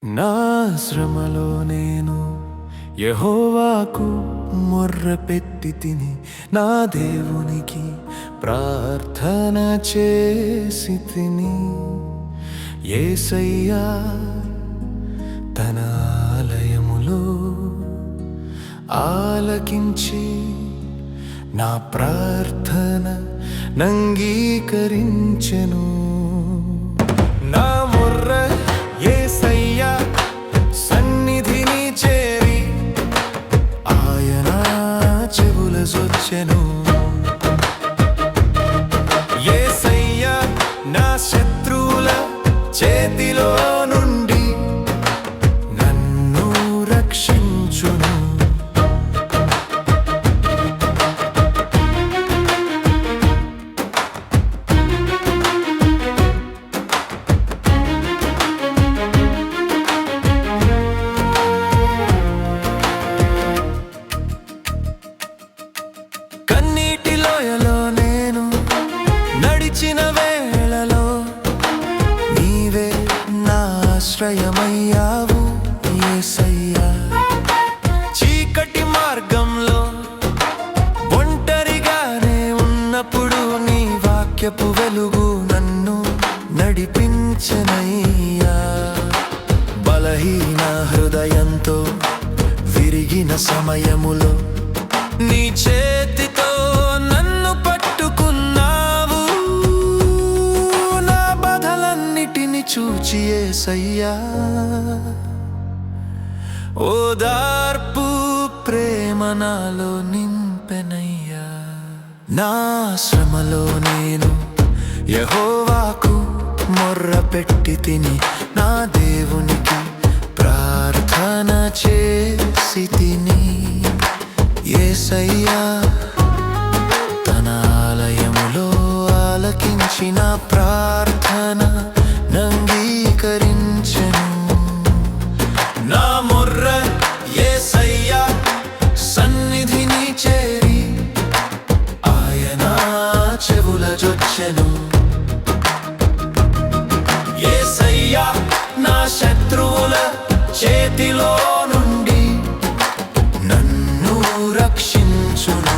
నా శ్రమలో నేను యెహోవాకు మొర్రపెట్టి తిని నా దేవునికి ప్రార్థన చేసి తిని. యేసయ్యా తన ఆలయములో ఆలకించి నా ప్రార్థన నంగీకరించెను. నా మొర్ర యేసయ్యా సన్నిధిని చేరి ఆయన చెవుల జొచ్చెను. యేసయ్యా నా శత్రువుల చేతిలో నుండి నన్ను రక్షించును. కన్నీటి లోయలో నేను నడిచిన వేళలో నీవే నా ఆశ్రయమయ్యావు యేసయ్యా. చీకటి మార్గంలో ఒంటరిగానే ఉన్నప్పుడు నీ వాక్యపు వెలుగు నన్ను నడిపించెనయ్యా. బలహీన హృదయంతో విరిగిన సమయములో నీ చేతితో నన్ను పట్టుకున్నావు. నా బాధలన్నిటిని చూచి యేసయ్యా ఓదార్పు ప్రేమ నాలో నింపెనయ్యా. నా శ్రమలో నేను యెహోవాకు మొర్రపెట్టి తిని నా దేవునికి ప్రార్థన చేసి తిని. యేసయ్యా తన ఆలయములో ఆలకించిన ప్రార్థన నంగీకరించెను. నా మొర్ర యేసయ్యా సన్నిధిని చేరి ఆయన చెవుల జొచ్చెను. యేసయ్యా నా శత్రువుల చేతిలో నుండి నన్ను రక్షించును.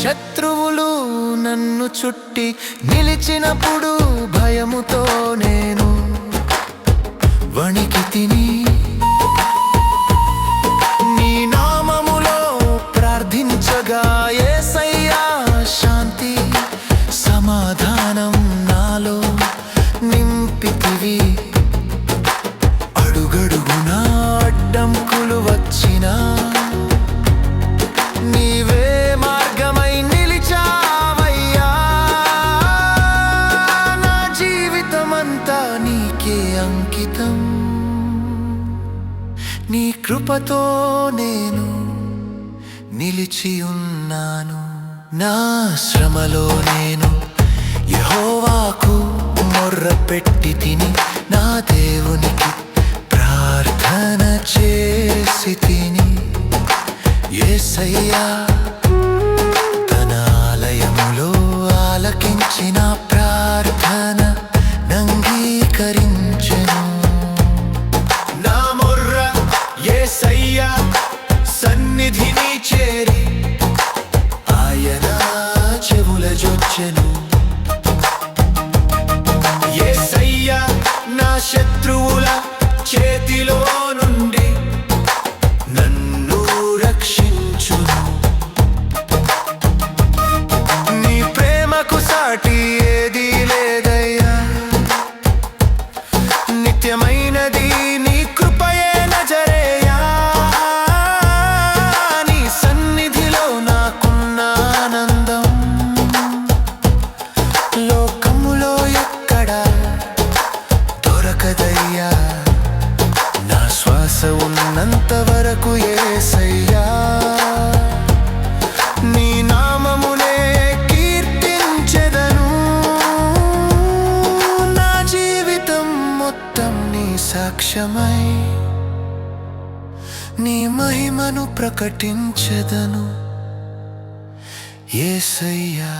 శత్రువులు నన్ను చుట్టి నిలిచినప్పుడు భయముతో నేను వణికి తిని. నీ నామములో ప్రార్థించగా యేసయ్యా శాంతి సమాధానం నాలో నింపితివి. అడుగడుగునా అడ్డంకులు వచ్చినా నీవే మార్గమై నిలిచావయ్యా. నా జీవితమంతా నీకే అంకితం. నీ కృపతో నేను నిలిచి ఉన్నాను. నా శ్రమలో నేను యెహోవాకు మొర్రపెట్టి తిని నా దేవునికి ప్రార్థన చేసి తిని. యేసయ్యా తన ఆలయములో ఆలకించిన ప్రార్థన నంగీకరించెను. నా మొర్ర యేసయ్యా సన్నిధిని చేరి ఆయన చెవుల జొచ్చెను. యేసయ్యా నా శత్రువుల చేతిలో నుండి నన్ను రక్షించును. నీ ప్రేమకు సాటి ఏదీ లేదయ్యా. నిత్యమైనది నీ కృపయే నజరేయా. నీ సన్నిధిలో నాకున్న ఆనందం లోకములో ఎక్కడా దొరకదయ్యా. నా శ్వాస ఉన్నంత వరకు యేసయ్యా నీ నామమునే కీర్తించెదను. నా జీవితం మొత్తం నీ సాక్ష్యమై నీ మహిమను ప్రకటించెదను యేసయ్యా.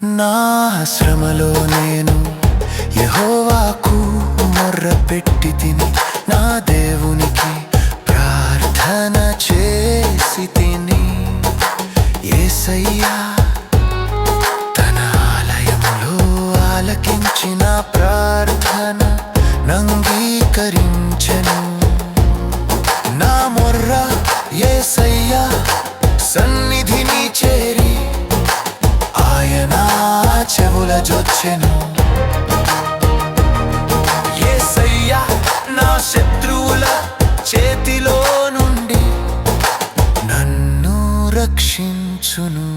నా శ్రమలో నేను యెహోవాకు మొర్రపెట్టి తిని, నా దేవునికి ప్రార్థన చేసి తిని. యేసయ్యా తన ఆలయములో ఆలకించిన ప్రార్థన నంగీకరించెను. నా మొర్ర యేసయ్యా సన్నిధిని చేరి ఆయన చెవుల జొచ్చెను. యేసయ్యా నా శత్రువుల చేతిలో నుండి నన్ను రక్షించును.